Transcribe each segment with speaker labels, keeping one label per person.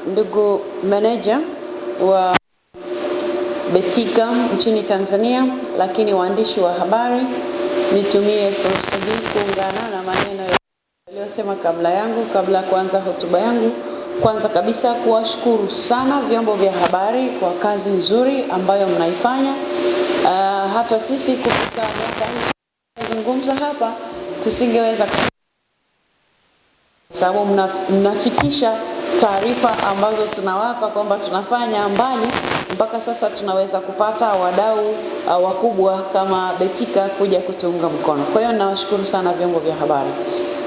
Speaker 1: Ndugu meneja wa Betika nchini Tanzania, lakini waandishi wa habari, nitumie fursa hii kuungana na maneno yaliyosema kabla ya kuanza hotuba yangu. Kwanza kabisa kuwashukuru sana vyombo vya habari kwa kazi nzuri ambayo mnaifanya. Hata sisi kufika miaka hii kuzungumza hapa tusingeweza, sababu mnafikisha taarifa ambazo tunawapa kwamba tunafanya mbali, mpaka sasa tunaweza kupata wadau wakubwa kama Betika kuja kutuunga mkono. Kwa hiyo nawashukuru sana vyombo vya habari.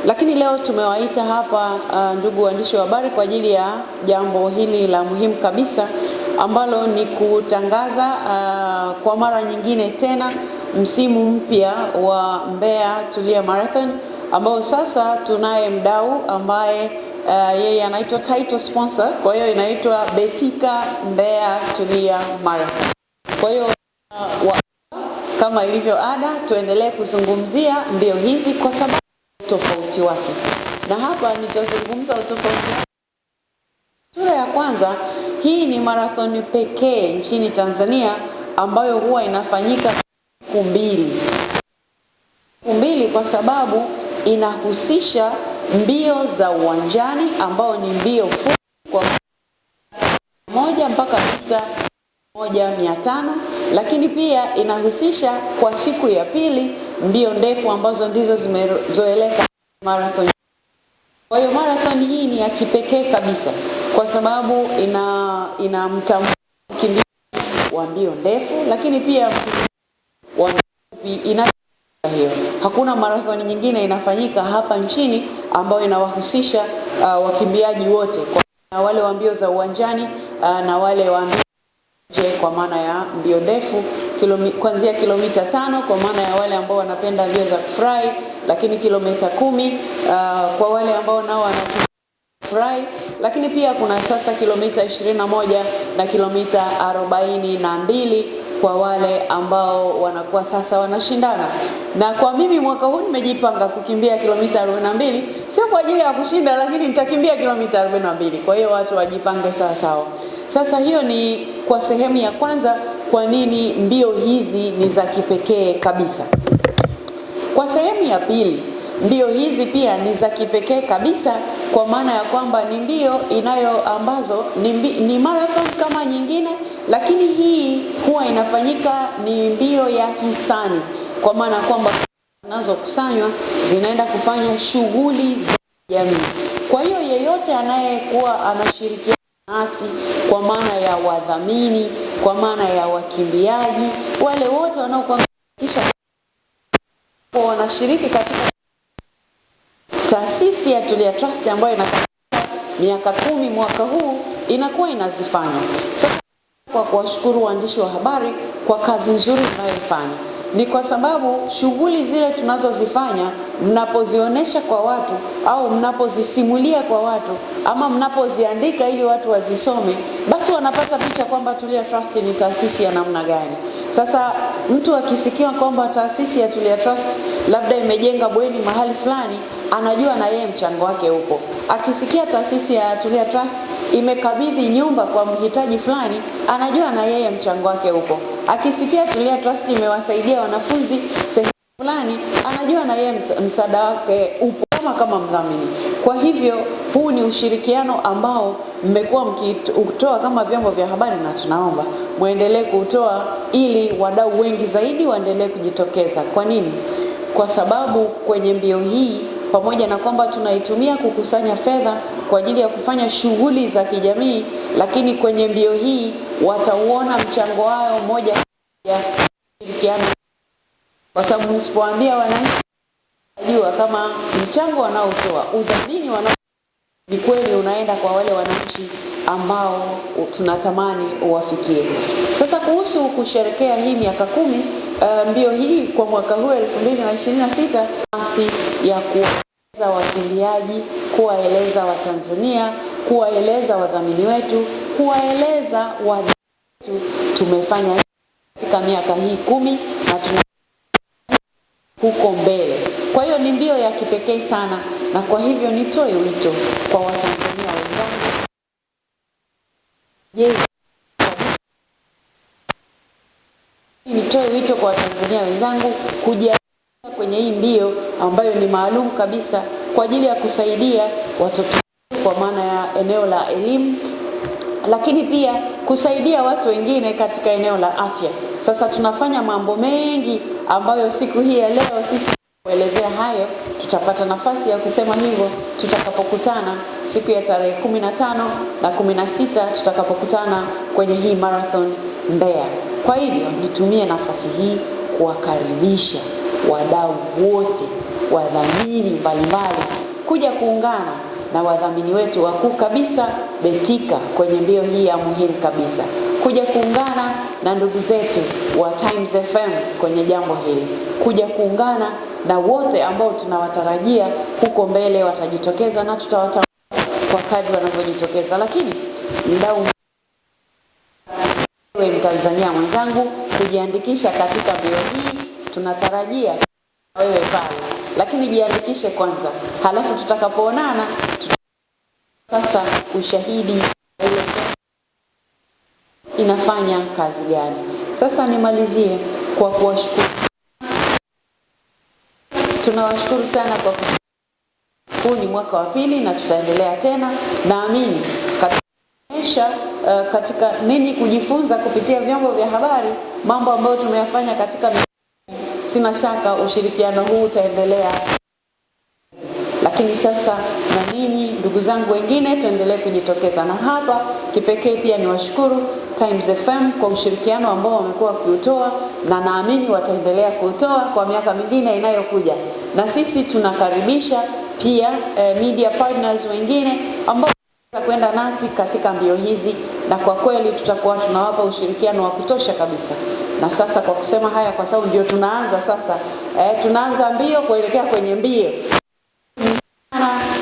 Speaker 1: Lakini leo tumewaita hapa ndugu waandishi wa habari kwa ajili ya jambo hili la muhimu kabisa, ambalo ni kutangaza kwa mara nyingine tena msimu mpya wa Mbeya Tulia Marathon, ambao sasa tunaye mdau ambaye yeye anaitwa title sponsor. Kwa hiyo inaitwa Betika Mbeya Tulia Marathon. Kwa hiyo kama ilivyo ada, tuendelee kuzungumzia mbio hizi kwa sababu tofauti wake, na hapa nitazungumza utofauti. Sura ya kwanza, hii ni marathoni pekee nchini Tanzania ambayo huwa inafanyika siku mbili, kwa sababu inahusisha mbio za uwanjani ambao ni mbio fupi kwa 1 mpaka mita 1,500, lakini pia inahusisha kwa siku ya pili mbio ndefu ambazo ndizo zimezoeleka marathon. Kwa hiyo marathon hii ni ya kipekee kabisa kwa sababu ina mkimbiaji wa mbio ndefu, lakini pia wa ina hiyo. Hakuna marathon nyingine inafanyika hapa nchini ambayo inawahusisha wakimbiaji wote, kwa wale wa mbio za uwanjani na wale wa mbio kwa maana ya mbio ndefu kuanzia kilomita 5 kwa maana ya wale ambao wanapenda mbio za kufurahi, lakini kilomita 10 kwa wale ambao nao wanafurahi, lakini pia kuna sasa kilomita 21 na kilomita 42 kwa wale ambao wanakuwa sasa wanashindana. Na kwa mimi mwaka huu nimejipanga kukimbia kilomita 42, sio kwa ajili ya kushinda, lakini nitakimbia kilomita 42. Kwa hiyo watu wajipange sawa. Sasa hiyo ni kwa sehemu ya kwanza, kwa nini mbio hizi ni za kipekee kabisa. Kwa sehemu ya pili, mbio hizi pia ni za kipekee kabisa kwa maana ya kwamba ni mbio ambazo ni marathon kama nyingine, lakini hii huwa inafanyika ni mbio ya hisani, kwa maana kwamba zinazokusanywa zinaenda kufanya shughuli za jamii. Kwa hiyo yeyote anayekuwa anashirikiana nasi, kwa maana ya wadhamini, kwa maana ya wakimbiaji, wale wote wanaokuhakikisha wanashiriki katika taasisi ya Tulia Trust ambayo inafanya miaka 10 mwaka huu inakuwa inazifanya. Sasa kwa kuwashukuru waandishi wa habari kwa kazi nzuri mnayoifanya, ni kwa sababu shughuli zile tunazozifanya mnapozionyesha kwa watu au mnapozisimulia kwa watu ama mnapoziandika ili watu wazisome, basi wanapata picha kwamba Tulia Trust ni taasisi ya namna gani. Sasa mtu akisikia kwamba taasisi ya Tulia Trust labda imejenga bweni mahali fulani, anajua na yeye mchango wake upo. Akisikia taasisi ya Tulia Trust imekabidhi nyumba kwa mhitaji fulani, anajua na yeye mchango wake upo. Akisikia Tulia Trust imewasaidia wanafunzi sehemu fulani, anajua na yeye msaada wake upo kama mdhamini. Kwa hivyo huu ni ushirikiano ambao mmekuwa mkitoa kama vyombo vya habari, na tunaomba muendelee kutoa ili wadau wengi zaidi waendelee kujitokeza. Kwa nini? Kwa sababu kwenye mbio hii, pamoja na kwamba tunaitumia kukusanya fedha kwa ajili ya kufanya shughuli za kijamii, lakini kwenye mbio hii watauona mchango wao moja ya kushirikiana, kwa sababu msipoambia wananchi jua kama mchango wanaotoa, udhamini ni kweli unaenda kwa wale wananchi ambao tunatamani uwafikie. Sasa kuhusu kusherehekea hii miaka 10 mbio hii kwa mwaka huu 2026, nafasi ya kuwaeleza wakimbiaji, kuwaeleza Watanzania, kuwaeleza wadhamini wetu, kuwaeleza wadau tumefanya katika miaka hii 10 na tuna huko mbele. Kwa hiyo ni mbio ya kipekee sana, na kwa hivyo nitoe wito kwa Watanzania wenzangu Nitoe wito kwa Watanzania wenzangu kujiandaa kwenye hii mbio ambayo ni maalum kabisa kwa ajili ya kusaidia watoto kwa maana ya eneo la elimu, lakini pia kusaidia watu wengine katika eneo la afya. Sasa tunafanya mambo mengi ambayo siku hii ya leo sisi kuelezea hayo, tutapata nafasi ya kusema hivyo tutakapokutana siku ya tarehe 15 na 16 tutakapokutana kwenye hii marathon Mbeya. Kwa hivyo nitumie nafasi hii kuwakaribisha wadau wote, wadhamini mbalimbali kuja kuungana na wadhamini wetu wakuu kabisa Betika kwenye mbio hii ya muhimu kabisa, kuja kuungana na ndugu zetu wa Times FM kwenye jambo hili, kuja kuungana na wote ambao tunawatarajia huko mbele watajitokeza, na tutawatambua kwa kadri wanavyojitokeza. Lakini mdau wewe Mtanzania mwenzangu, kujiandikisha katika mbio hii, tunatarajia wewe pale, lakini jiandikishe kwanza, halafu tutakapoonana sasa ushahidi ile inafanya kazi gani. Sasa nimalizie kwa kuwashukuru. Tunawashukuru sana kwa huu ni mwaka wa pili na tutaendelea tena. Naamini katika ninyi kujifunza kupitia vyombo vya habari mambo ambayo tumeyafanya katika sina shaka ushirikiano huu utaendelea. Lakini sasa na ninyi ndugu zangu wengine tuendelee kujitokeza, na hapa kipekee pia niwashukuru Times FM kwa ushirikiano ambao wamekuwa wakiutoa, na naamini wataendelea kuutoa kwa miaka mingine inayokuja. Na sisi tunakaribisha pia media partners wengine ambao kwenda nasi katika mbio hizi, na kwa kweli tutakuwa tunawapa ushirikiano wa kutosha kabisa. Na sasa kwa kusema haya, kwa sababu ndio tunaanza sasa, tunaanza mbio kuelekea kwenye mbio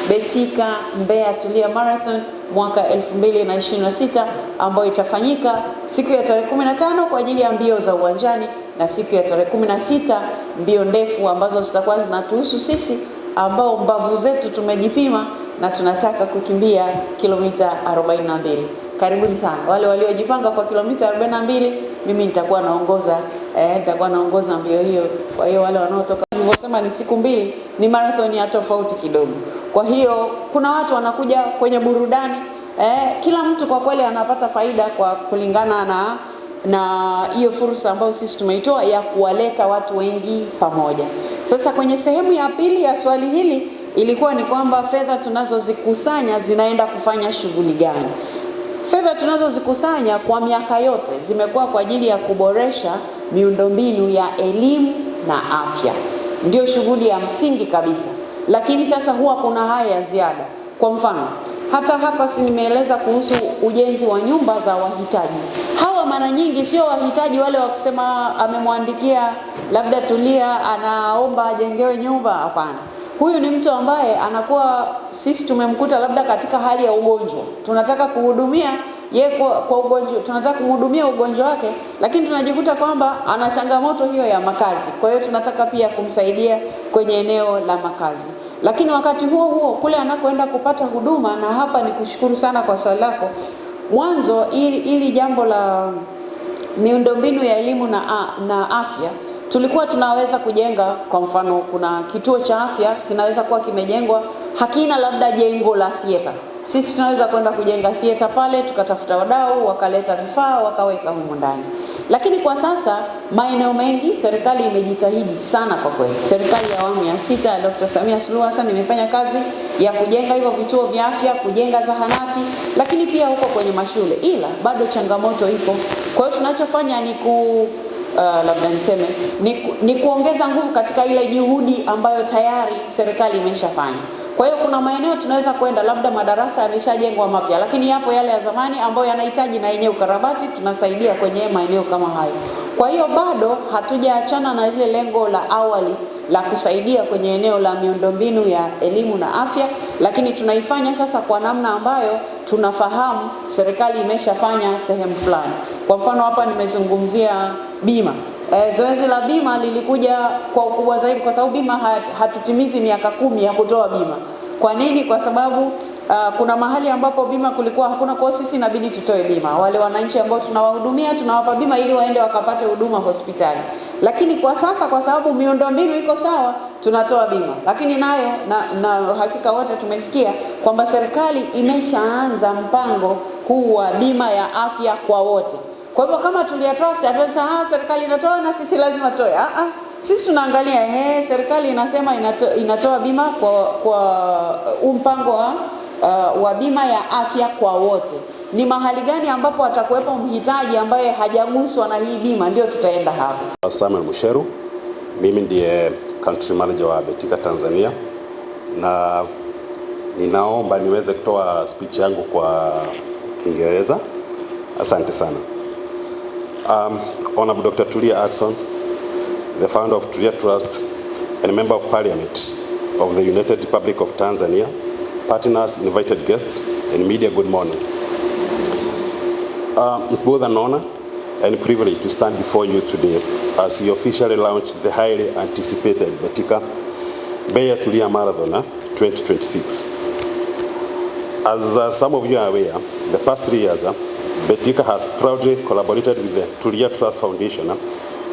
Speaker 1: Betika Mbeya Tulia Marathon mwaka 2026 ambayo itafanyika siku ya tarehe 15 kwa ajili ya mbio za uwanjani, na siku ya tarehe 16 mbio ndefu ambazo zitakuwa zinatuhusu sisi ambao mbavu zetu tumejipima na tunataka kukimbia kilomita 42. Karibuni sana wale waliojipanga kwa kilomita 42. Mimi nitakuwa naongoza mbio hiyo. Kwa hiyo wale wanaotoka, nilivyosema ni siku mbili, ni marathon ya tofauti kidogo. Kwa hiyo kuna watu wanakuja kwenye burudani, kila mtu kwa kweli anapata faida kwa kulingana na hiyo fursa ambayo sisi tumeitoa ya kuwaleta watu wengi pamoja. Sasa kwenye sehemu ya pili ya swali hili ilikuwa ni kwamba fedha tunazozikusanya zinaenda kufanya shughuli gani? Fedha tunazozikusanya kwa miaka yote zimekuwa kwa ajili ya kuboresha miundombinu ya elimu na afya. Ndio shughuli ya msingi kabisa. Lakini sasa huwa kuna haya ya ziada. Kwa mfano, hata hapa si nimeeleza kuhusu ujenzi wa nyumba za wahitaji. Hawa mara nyingi sio wahitaji wale wa kusema amemwandikia labda Tulia anaomba ajengewe nyumba, hapana. Huyu ni mtu ambaye anakuwa sisi tumemkuta labda katika hali ya ugonjwa. Tunataka kuhudumia yeye kwa ugonjwa, tunataka kumhudumia ugonjwa wake, lakini tunajikuta kwamba ana changamoto hiyo ya makazi. Kwa hiyo tunataka pia kumsaidia kwenye eneo la makazi. Lakini wakati huo huo kule anakoenda kupata huduma, na hapa ni kushukuru sana kwa swali lako. Mwanzo ili jambo la miundombinu ya elimu na afya tulikuwa tunaweza kujenga, kwa mfano kuna kituo cha afya kinaweza kuwa kimejengwa hakina labda jengo la theater. Sisi tunaweza kwenda kujenga theater pale, tukatafuta wadau wakaleta vifaa wakaweka humo ndani. Lakini kwa sasa maeneo mengi serikali imejitahidi sana kwa kweli. Serikali ya awamu ya 6 ya Dr. Samia Suluhu Hassan imefanya kazi ya kujenga hivyo vituo vya afya, kujenga zahanati, lakini pia huko kwenye mashule, ila bado changamoto ipo. Kwa hiyo tunachofanya ni labda niseme ni kuongeza nguvu katika ile juhudi ambayo tayari serikali imeshafanya. Kwa hiyo kuna maeneo tunaweza kwenda labda madarasa yameshajengwa mapya, lakini yapo yale ya zamani ambayo yanahitaji na yenyewe ukarabati, tunasaidia kwenye maeneo kama hayo. Kwa hiyo bado hatujaachana na ile lengo la awali la kusaidia kwenye eneo la miundombinu ya elimu na afya, lakini tunaifanya sasa kwa namna ambayo tunafahamu serikali imeshafanya sehemu fulani. Kwa mfano hapa nimezungumzia bima. Zoezi la bima lilikuja kwa ukubwa zaidi kwa sababu bima hatutimizi miaka 10 ya kutoa bima. Kwa nini? Kwa sababu kuna mahali ambapo bima kulikuwa hakuna, kwa sisi inabidi tutoe bima. Wale wananchi ambao tunawahudumia tunawapa bima ili waende wakapate huduma hospitali. Lakini kwa sasa kwa sababu miundombinu iko sawa, tunatoa bima. Lakini nayo na hakika wote tumesikia kwamba serikali imeshaanza mpango huu wa bima ya afya kwa wote. Kwa hivyo kama Tulia Trust atasema serikali inatoa na sisi lazima toe. Sisi tunaangalia serikali inasema inatoa bima kwa mpango wa bima ya afya kwa wote. Ni mahali gani ambapo atakuwepo mhitaji ambaye hajaguswa na hii bima, ndio tutaenda hapo.
Speaker 2: Samuel Musheru, mimi ndiye country manager wa Betika Tanzania, na ninaomba niweze kutoa speech yangu kwa Kiingereza. Asante sana. Honorable Dr. Tulia Ackson, the founder of Tulia Trust and member of Parliament of the United Republic of Tanzania, partners, invited guests, and media, good morning. It's both an honor and privilege to stand before you today as we officially launch the highly anticipated Betika Beya Tulia Marathon 2026. As some of you are aware, the past 3 years, Betika has proudly collaborated with the Tulia Trust Foundation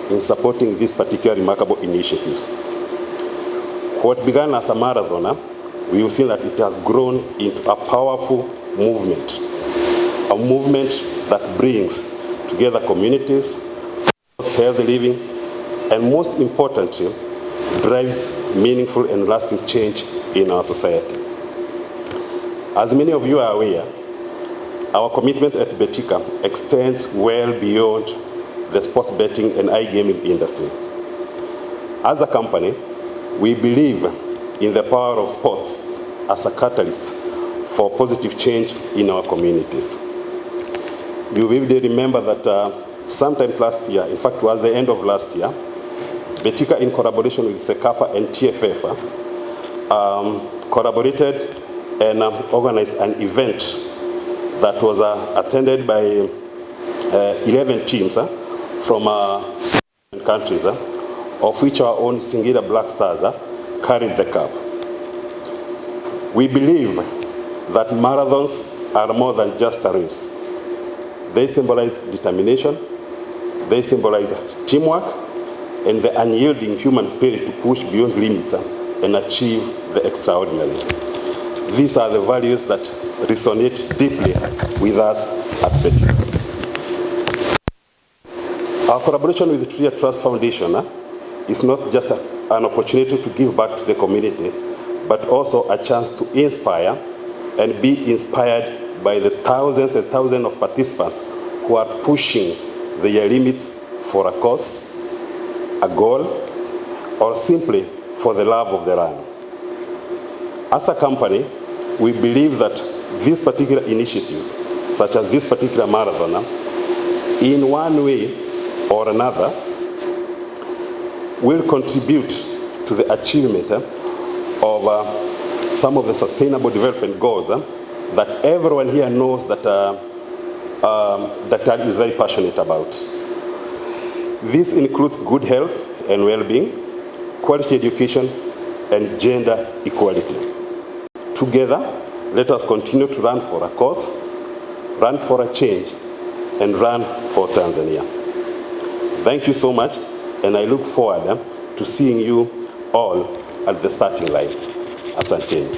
Speaker 2: in supporting this particular remarkable initiative. What began as a marathon, we will see that it has grown into a powerful movement, a movement that brings together communities, healthy living, and most importantly, drives meaningful and lasting change in our society. As many of you are aware, our commitment at Betika extends well beyond the sports betting and iGaming industry. As a company, we believe in the power of sports as a catalyst for positive change in our communities. You will remember that sometimes last year, in fact towards the end of last year, Betika in collaboration with CECAFA and TFF collaborated and organized an event that was attended by 11 teams from 7 countries, of which our own Singida Black Stars carried the cup. We believe that marathons are more than just a race. They symbolize determination, they symbolize teamwork, and the unyielding human spirit to push beyond limits and achieve the extraordinary. These are the values that resonate deeply with us at Betika. Our collaboration with the Tulia Trust Foundation is not just an opportunity to give back to the community, but also a chance to inspire and be inspired by the thousands and thousands of participants who are pushing their limits for a cause, a goal, or simply for the love of the run. As a company, we believe that these particular initiatives, such as this particular marathon, in one way or another, will contribute to the achievement of some of the sustainable development goals that everyone here knows that Dr. is very passionate about. This includes good health and well-being, quality education, and gender equality. Together, let us continue to run for a cause, run for a change, and run for Tanzania. Thank you so much, and I look forward to seeing you all at the starting line. Asanteni.